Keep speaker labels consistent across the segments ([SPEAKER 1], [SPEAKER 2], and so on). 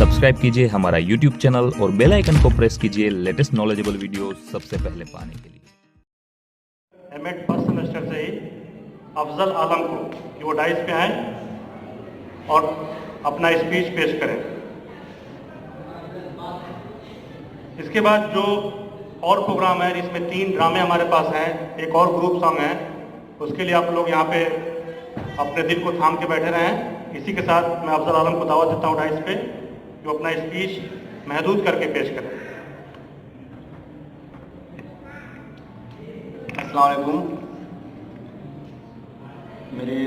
[SPEAKER 1] Subscribe कीजिए हमारा YouTube channel और बेल आइकन को प्रेस कीजिए लेटेस्ट नॉलेजेबल वीडियो सबसे पहले पाने के लिए।
[SPEAKER 2] एमएड फर्स्ट सेमेस्टर से ही अफजल आलम को कि वो डाइस पे आए और अपना स्पीच पेश करें। इसके बाद जो और प्रोग्राम है, इसमें 3 ड्रामे हमारे पास हैं, एक और ग्रुप सॉन्ग है, उसके लिए आप लोग यहाँ पे अपने दिल को थाम के बैठे रहें। इसी के साथ मैं अफजल आलम को दावत देता हूँ डाइस पे कि वो अपना स्पीच महदूद करके पेश करें।
[SPEAKER 3] अस्सलाम वालेकुम। मेरे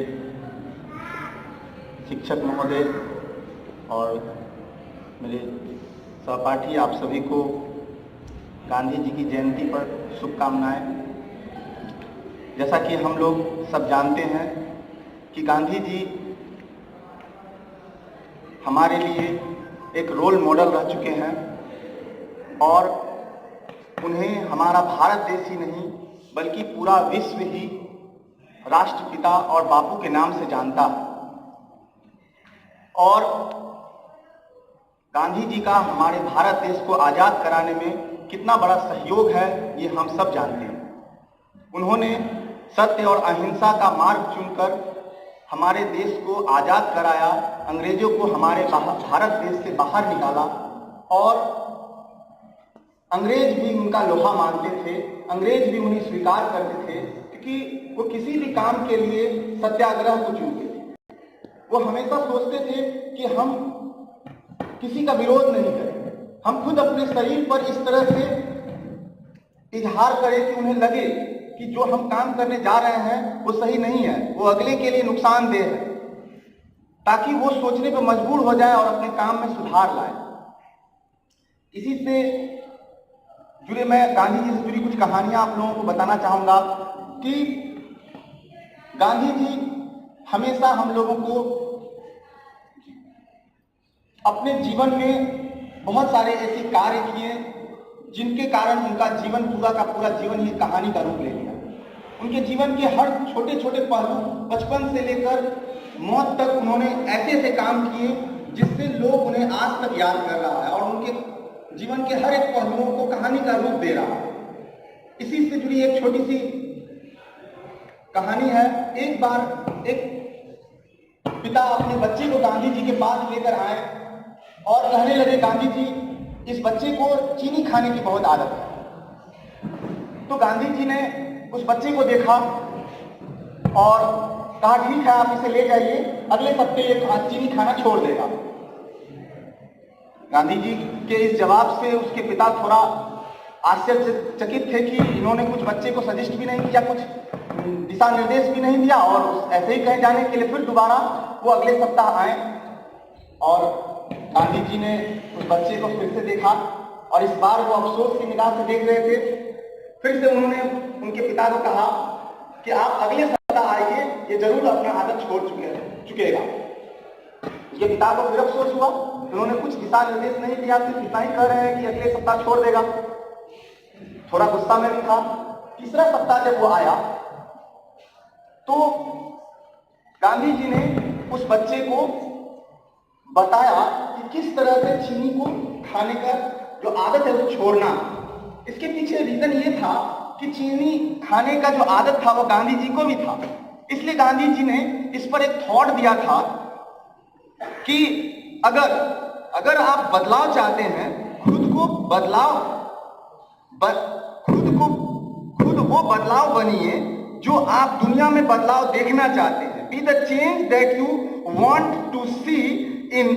[SPEAKER 3] शिक्षक महोदय और मेरे सहपाठी, आप सभी को गांधी जी की जयंती पर शुभकामनाएं। जैसा कि हम लोग सब जानते हैं कि गांधी जी हमारे लिए एक रोल मॉडल रह चुके हैं और उन्हें हमारा भारत देश ही नहीं बल्कि पूरा विश्व ही राष्ट्रपिता और बापू के नाम से जानता है। और गांधी जी का हमारे भारत देश को आज़ाद कराने में कितना बड़ा सहयोग है ये हम सब जानते हैं। उन्होंने सत्य और अहिंसा का मार्ग चुनकर हमारे देश को आज़ाद कराया, अंग्रेजों को हमारे भारत देश से बाहर निकाला और अंग्रेज भी उनका लोहा मानते थे, अंग्रेज भी उन्हें स्वीकार करते थे क्योंकि वो किसी भी काम के लिए सत्याग्रह को चुनते थे। वो हमेशा सोचते थे कि हम किसी का विरोध नहीं करें, हम खुद अपने शरीर पर इस तरह से इजहार करें कि उन्हें लगे कि जो हम काम करने जा रहे हैं वो सही नहीं है, वो अगले के लिए नुकसानदेह है, ताकि वो सोचने पर मजबूर हो जाए और अपने काम में सुधार लाए। इसी से जुड़े मैं गांधी जी से जुड़ी कुछ कहानियां आप लोगों को बताना चाहूंगा कि गांधी जी हमेशा हम लोगों को अपने जीवन में बहुत सारे ऐसे कार्य किए जिनके कारण उनका जीवन पूरा का पूरा जीवन ही कहानी का रूप ले लिया। उनके जीवन के हर छोटे छोटे पहलू, बचपन से लेकर मौत तक, उन्होंने ऐसे ऐसे काम किए जिससे लोग उन्हें आज तक याद कर रहा है और उनके जीवन के हर एक पहलुओं को कहानी का रूप दे रहा है। इसी से जुड़ी एक छोटी सी कहानी है। एक बार एक पिता अपने बच्चे को गांधी जी के पास लेकर आए और कहने लगे, गांधी जी, इस बच्चे को चीनी खाने की बहुत आदत है। तो गांधी जी ने उस बच्चे को देखा और कहा, ठीक है, आप इसे ले जाइए, अगले हफ्ते ये चीनी खाना छोड़ देगा। गांधी जी के इस जवाब से उसके पिता थोड़ा आश्चर्यचकित थे कि इन्होंने कुछ बच्चे को सजेस्ट भी नहीं किया, कुछ दिशा निर्देश भी नहीं दिया और ऐसे ही कहे जाने के लिए फिर दोबारा वो अगले सप्ताह आए और गांधी जी ने उस बच्चे को फिर से देखा और इस बार वो अफसोस की निगाह से देख रहे थे। फिर से उन्होंने उनके पिता को कहा कि आप अगले सप्ताह आइए, ये जरूर अपना आदत छोड़ चुकेगा। ये पिता को फिर अफसोस हुआ, उन्होंने कुछ दिशा निर्देश नहीं दिया, सिर्फ इतना ही कह रहे हैं कि अगले सप्ताह छोड़ देगा। थोड़ा गुस्सा में भी था। तीसरा सप्ताह जब वो आया तो गांधी जी ने उस बच्चे को बताया कि किस तरह से चीनी को खाने का जो आदत है वो छोड़ना। इसके पीछे रीजन ये था कि चीनी खाने का जो आदत था वो गांधी जी को भी था, इसलिए गांधी जी ने इस पर एक थॉट दिया था कि अगर आप बदलाव चाहते हैं, खुद वो बदलाव बनिए जो आप दुनिया में बदलाव देखना चाहते हैं। Be the change that you want to see in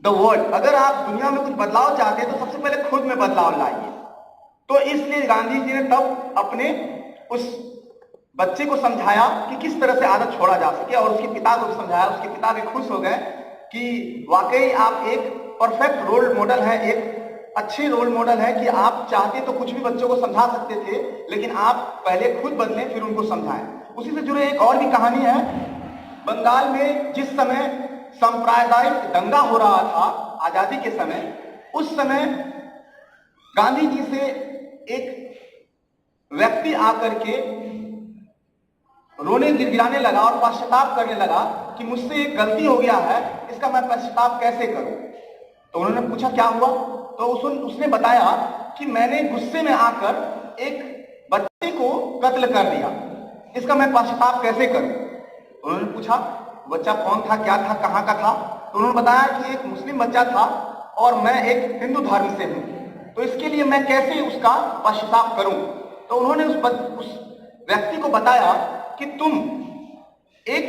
[SPEAKER 3] the world. अगर आप दुनिया में कुछ बदलाव चाहते हैं तो सबसे पहले खुद में बदलाव लाइए। तो इसलिए गांधी जी ने तब अपने उस बच्चे को समझाया कि किस तरह से आदत छोड़ा जा सके और उसके पिता को समझाया। उसके पिता भी खुश हो गए कि वाकई आप एक परफेक्ट रोल मॉडल है, एक अच्छे रोल मॉडल है कि आप चाहते तो कुछ भी बच्चों को समझा सकते थे, लेकिन आप पहले खुद बदलें फिर उनको समझाएं। उसी से जुड़े एक और भी कहानी है। बंगाल में जिस समय सांप्रदायिक दंगा हो रहा था आजादी के समय, उस समय गांधी जी से एक व्यक्ति आकर के रोने गिड़गिड़ाने लगा और पश्चाताप करने लगा कि मुझसे एक गलती हो गया है, इसका मैं पश्चाताप कैसे करूं। तो उन्होंने पूछा क्या हुआ, तो उसने बताया कि मैंने गुस्से में आकर एक बच्चे को कत्ल कर दिया, इसका मैं पश्चाताप कैसे करूं। उन्होंने पूछा बच्चा कौन था, क्या था, कहाँ का था, तो उन्होंने बताया कि एक मुस्लिम बच्चा था और मैं एक हिंदू धर्म से हूं, तो इसके लिए मैं कैसे उसका पश्चाताप करूं। तो उन्होंने उस व्यक्ति को बताया कि तुम एक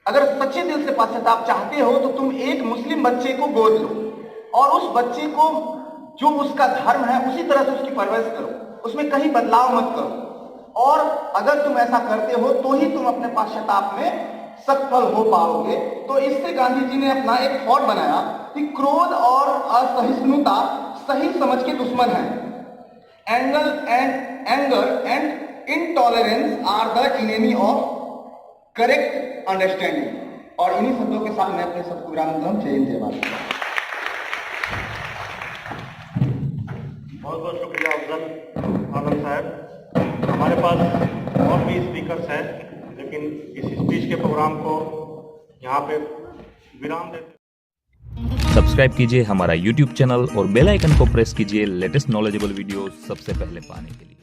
[SPEAKER 3] अगर सच्चे दिल से पश्चाताप चाहते हो तो तुम एक मुस्लिम बच्चे को गोद लो और उस बच्चे को जो उसका धर्म है उसी तरह से उसकी परवरिश करो, उसमें कहीं बदलाव मत करो, और अगर तुम ऐसा करते हो तो ही तुम अपने पश्चाताप में सफल हो पाओगे। तो इससे गांधी जी ने अपना एक थॉट बनाया कि क्रोध और असहिष्णुता सही समझ के दुश्मन है। Anger and intolerance are the enemy of correct understanding. और इन्हीं शब्दों के साथ मैं अपने सबको विराम देता हूं। जय हिंद, जय भारत।
[SPEAKER 2] बहुत बहुत शुक्रिया अफजल आलम साहब। हमारे पास और भी स्पीकर्स हैं, लेकिन इस स्पीच के प्रोग्राम को यहाँ पे विराम देते।
[SPEAKER 1] सब्सक्राइब कीजिए हमारा YouTube चैनल और बेल आइकन को प्रेस कीजिए लेटेस्ट नॉलेजेबल वीडियो सबसे पहले पाने के लिए।